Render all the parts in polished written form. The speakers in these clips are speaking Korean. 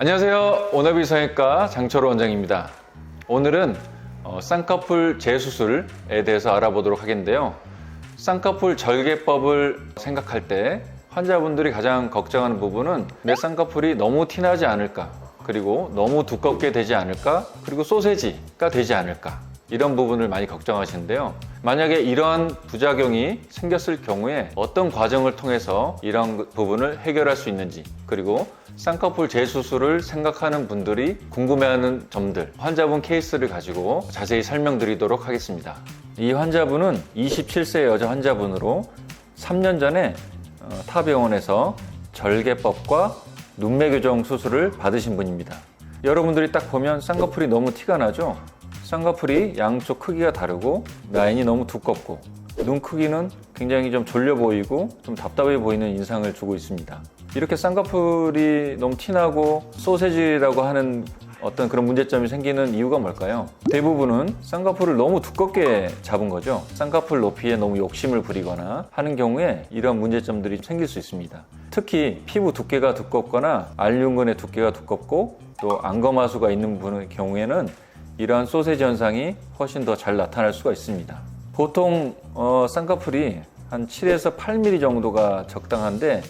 안녕하세요. 오너비 성형외과 장철호 원장입니다. 오늘은 쌍꺼풀 재수술에 대해서 알아보도록 하겠는데요. 쌍꺼풀 절개법을 생각할 때 환자분들이 가장 걱정하는 부분은 내 쌍꺼풀이 너무 티나지 않을까, 그리고 너무 두껍게 되지 않을까, 그리고 소세지가 되지 않을까, 이런 부분을 많이 걱정하시는데요. 만약에 이러한 부작용이 생겼을 경우에 어떤 과정을 통해서 이런 부분을 해결할 수 있는지, 그리고 쌍꺼풀 재수술을 생각하는 분들이 궁금해하는 점들, 환자분 케이스를 가지고 자세히 설명드리도록 하겠습니다. 이 환자분은 27세 여자 환자분으로 3년 전에 타 병원에서 절개법과 눈매 교정 수술을 받으신 분입니다. 여러분들이 딱 보면 쌍꺼풀이 너무 티가 나죠? 쌍꺼풀이 양쪽 크기가 다르고 라인이 너무 두껍고 눈 크기는 굉장히 좀 졸려 보이고 좀 답답해 보이는 인상을 주고 있습니다. 이렇게 쌍꺼풀이 너무 티나고 소세지라고 하는 어떤 그런 문제점이 생기는 이유가 뭘까요? 대부분은 쌍꺼풀을 너무 두껍게 잡은 거죠. 쌍꺼풀 높이에 너무 욕심을 부리거나 하는 경우에 이런 문제점들이 생길 수 있습니다. 특히 피부 두께가 두껍거나 알륜근의 두께가 두껍고 또 안검하수가 있는 분의 경우에는 이러한 소세지 현상이 훨씬 더 잘 나타날 수가 있습니다. 보통 쌍꺼풀이 한 7에서 8mm 정도가 적당한데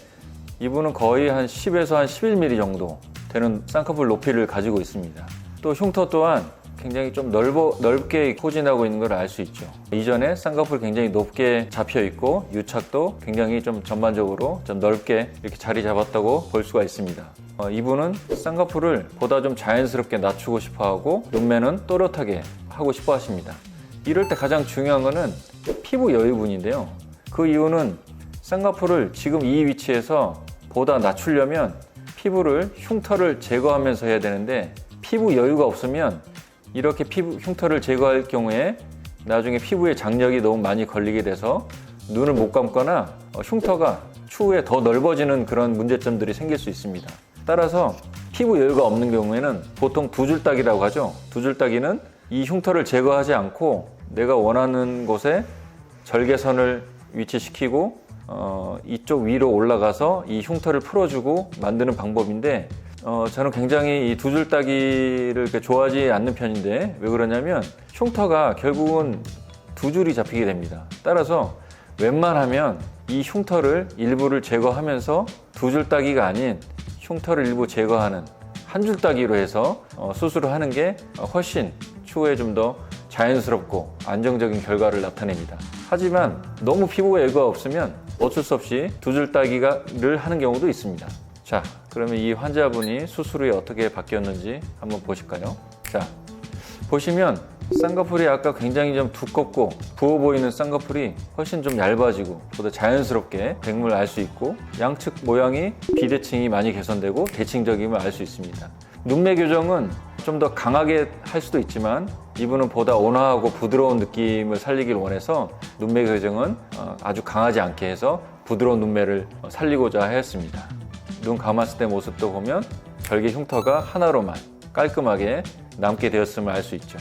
이분은 거의 한 10에서 한 11mm 정도 되는 쌍꺼풀 높이를 가지고 있습니다. 또 흉터 또한 굉장히 좀 넓게 포진하고 있는 걸 알 수 있죠. 이전에 쌍꺼풀 굉장히 높게 잡혀 있고 유착도 굉장히 좀 전반적으로 좀 넓게 이렇게 자리 잡았다고 볼 수가 있습니다. 이분은 쌍꺼풀을 보다 좀 자연스럽게 낮추고 싶어 하고 눈매는 또렷하게 하고 싶어 하십니다. 이럴 때 가장 중요한 거는 피부 여유분인데요. 그 이유는 쌍꺼풀을 지금 이 위치에서 보다 낮추려면 피부를 흉터를 제거하면서 해야 되는데 피부 여유가 없으면 이렇게 흉터를 제거할 경우에 나중에 피부에 장력이 너무 많이 걸리게 돼서 눈을 못 감거나 흉터가 추후에 더 넓어지는 그런 문제점들이 생길 수 있습니다. 따라서 피부 여유가 없는 경우에는 보통 두 줄따기라고 하죠. 두 줄따기는 이 흉터를 제거하지 않고 내가 원하는 곳에 절개선을 위치시키고 이쪽 위로 올라가서 이 흉터를 풀어주고 만드는 방법인데 저는 굉장히 이 두 줄따기를 그렇게 좋아하지 않는 편인데 왜 그러냐면 흉터가 결국은 두 줄이 잡히게 됩니다. 따라서 웬만하면 이 흉터를 일부를 제거하면서 두 줄따기가 아닌 흉터를 일부 제거하는 한 줄따기로 해서 수술을 하는 게 훨씬 추후에 좀 더 자연스럽고 안정적인 결과를 나타냅니다. 하지만 너무 피부에 여유가 없으면 어쩔 수 없이 두 줄따기를 하는 경우도 있습니다. 자, 그러면 이 환자분이 수술 후에 어떻게 바뀌었는지 한번 보실까요? 자, 보시면 쌍꺼풀이 아까 굉장히 좀 두껍고 부어 보이는 쌍꺼풀이 훨씬 좀 얇아지고 보다 자연스럽게 백물을 알 수 있고 양측 모양이 비대칭이 많이 개선되고 대칭적임을 알 수 있습니다. 눈매 교정은 좀 더 강하게 할 수도 있지만 이분은 보다 온화하고 부드러운 느낌을 살리길 원해서 눈매 교정은 아주 강하지 않게 해서 부드러운 눈매를 살리고자 하였습니다. 눈 감았을 때 모습도 보면 절개 흉터가 하나로만 깔끔하게 남게 되었음을 알 수 있죠.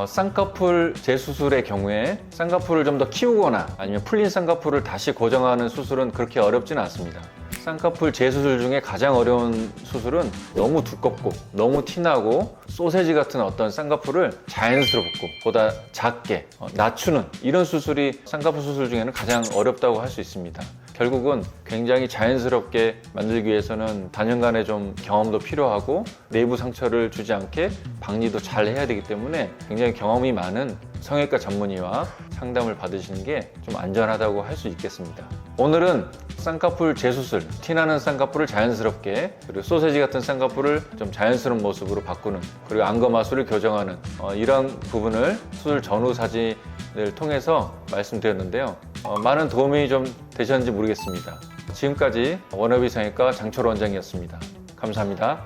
쌍꺼풀 재수술의 경우에 쌍꺼풀을 좀 더 키우거나 아니면 풀린 쌍꺼풀을 다시 고정하는 수술은 그렇게 어렵지는 않습니다. 쌍꺼풀 재수술 중에 가장 어려운 수술은 너무 두껍고 너무 티나고 소세지 같은 어떤 쌍꺼풀을 자연스럽고 보다 작게 낮추는 이런 수술이 쌍꺼풀 수술 중에는 가장 어렵다고 할 수 있습니다. 결국은 굉장히 자연스럽게 만들기 위해서는 단연간의 좀 경험도 필요하고 내부 상처를 주지 않게 박리도 잘 해야 되기 때문에 굉장히 경험이 많은 성형외과 전문의와 상담을 받으시는 게 좀 안전하다고 할 수 있겠습니다. 오늘은 쌍꺼풀 재수술, 티나는 쌍꺼풀을 자연스럽게, 그리고 소세지 같은 쌍꺼풀을 좀 자연스러운 모습으로 바꾸는, 그리고 안검하수를 교정하는 이런 부분을 수술 전후 사진을 통해서 말씀드렸는데요. 많은 도움이 좀 되셨는지 모르겠습니다. 지금까지 워너비 성형외과 장철호 원장이었습니다. 감사합니다.